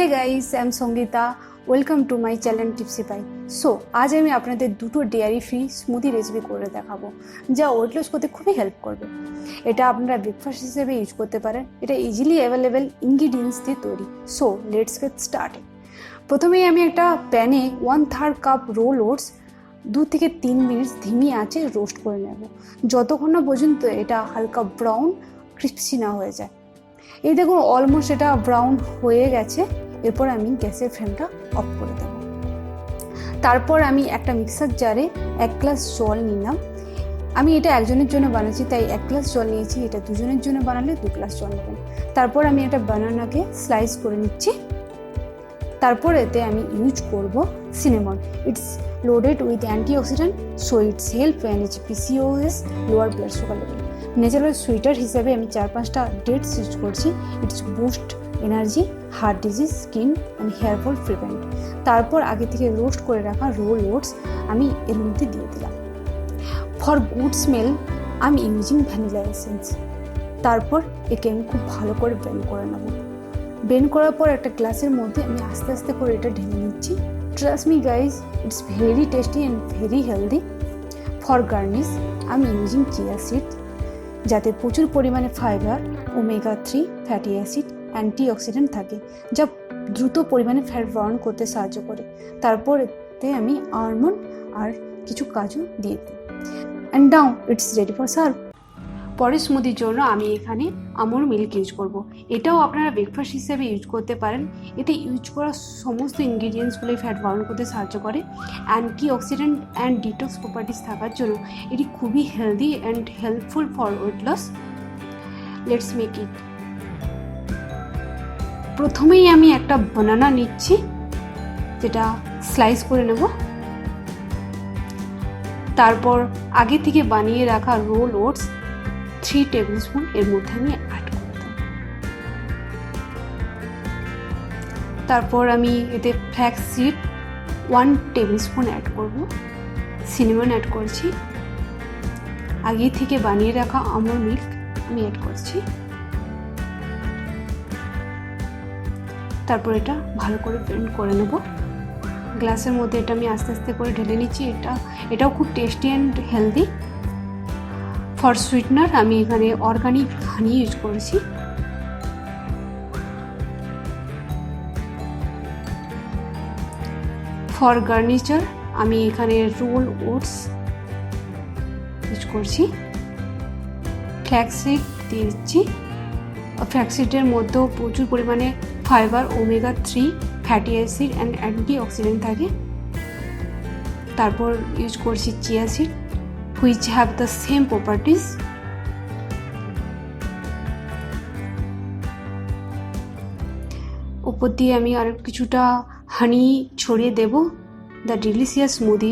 Hey guys, I'm Songita. Welcome to my channel Tipsify. So, আজ আমি আপনাদের দুটো ডেয়ারি ফ্রি স্মুদি রেসিপি করে দেখাবো যা ওয়েট লস করতে খুবই হেল্প করবে। এটা আপনারা ব্রেকফাস্ট হিসেবে ইউজ করতে পারেন। এটা ইজিলি অ্যাভেলেবেল ইনগ্রিডিয়েন্টস দিয়ে তৈরি। So let's get started. প্রথমেই আমি একটা প্যানে 1/3 কাপ রোল ওটস 2 থেকে 3 মিনিট ধিমি আঁচে রোস্ট করে নেব, যতক্ষণ না পর্যন্ত এটা হালকা ব্রাউন ক্রিস্পি না হয়ে যায়। এই দেখুন অলমোস্ট এটা ব্রাউন হয়ে গেছে। এরপর আমি গ্যাসের ফ্লেমটা অফ করে দেব। তারপর আমি একটা মিক্সার জারে 1 গ্লাস জল নিলাম। আমি এটা একজনের জন্য বানাচ্ছি তাই 1 গ্লাস জল নিয়েছি। এটা দুজনের জন্য বানালে 2 গ্লাস জল নেবেন। তারপর আমি একটা বানানাকে স্লাইস করে নিচ্ছি। তারপর এতে আমি ইউজ করব cinnamon. It's loaded with antioxidant, so it's help manage PCOS, lower blood sugar level. Natural sweeter হিসাবে আমি 4-5টা ডেটস ইউজ করছি। It's boost energy, heart disease, skin and hair fall prevent. তারপর আগে থেকে রোস্ট করে রাখা রোল ওটস আমি এর মধ্যে দিয়ে দিলাম। ফর গুড স্মেল আমি ইউজিং ভ্যানিলা এসেন্স। তারপর একে আমি খুব ভালো করে ব্লেন্ড করে নেব। ব্লেন্ড করার পর একটা গ্লাসের মধ্যে আমি আস্তে আস্তে করে এটা ঢেলে নিচ্ছি। Trust me guys, it's very tasty and very healthy. For garnish আমি ইউজিং চিয়া সিডস, যাতে প্রচুর পরিমাণে fibre, omega 3 fatty acid, antioxidant থাকে যা দ্রুত পরিমাণে ফ্যাট বার্ন করতে সাহায্য করে। তারপর এতে আমি আলমন্ড আর কিছু কাজু দিয়ে দিই। And now it's ready for serve. পরের স্মুদির জন্য আমি এখানে আমন্ড মিল্ক ইউজ করব। এটাও আপনারা ব্রেকফাস্ট হিসেবে ইউজ করতে পারেন। এতে ইউজ করা সমস্ত ইনগ্রিডিয়েন্টসগুলোই ফ্যাট বার্ন করতে সাহায্য করে। অ্যান্টিঅক্সিডেন্ট অ্যান্ড ডিটক্স প্রপার্টিস থাকার জন্য এটি খুবই healthy and helpful for weight loss. Let's make it. প্রথমেই আমি একটা বানানা নিচ্ছি, যেটা স্লাইস করে নেব। তারপর আগে থেকে বানিয়ে রাখা রোল ওটস 3 টেবিল স্পুন এর মধ্যে আমি অ্যাড করে দেব। তারপর আমি এতে flax seed 1 tablespoon add করব। সিনামন অ্যাড করছি। আগে থেকে বানিয়ে রাখা আমন্ড মিল্ক আমি অ্যাড করছি। তারপর এটা ভালো করে ব্লেন্ড করে নেব। গ্লাসের মধ্যে এটা আমি আস্তে আস্তে করে ঢেলে নিচ্ছি। এটাও খুব tasty and healthy. For sweetener আমি এখানে অর্গানিক হানি ইউজ করেছি। ফর গার্নিচার আমি এখানে রোল ওটস ইউজ করছি। ফ্ল্যাক্সিড দিয়ে দিচ্ছি। ফ্ল্যাক্সিডের মধ্যেও প্রচুর পরিমাণে fibre, omega 3 fatty acid and antioxidant থাকে। তারপর ইউজ করছি chia seed, which have the same properties. উপর দিয়ে আমি আর কিছুটা হানি ছড়িয়ে দেব। The delicious smoothie.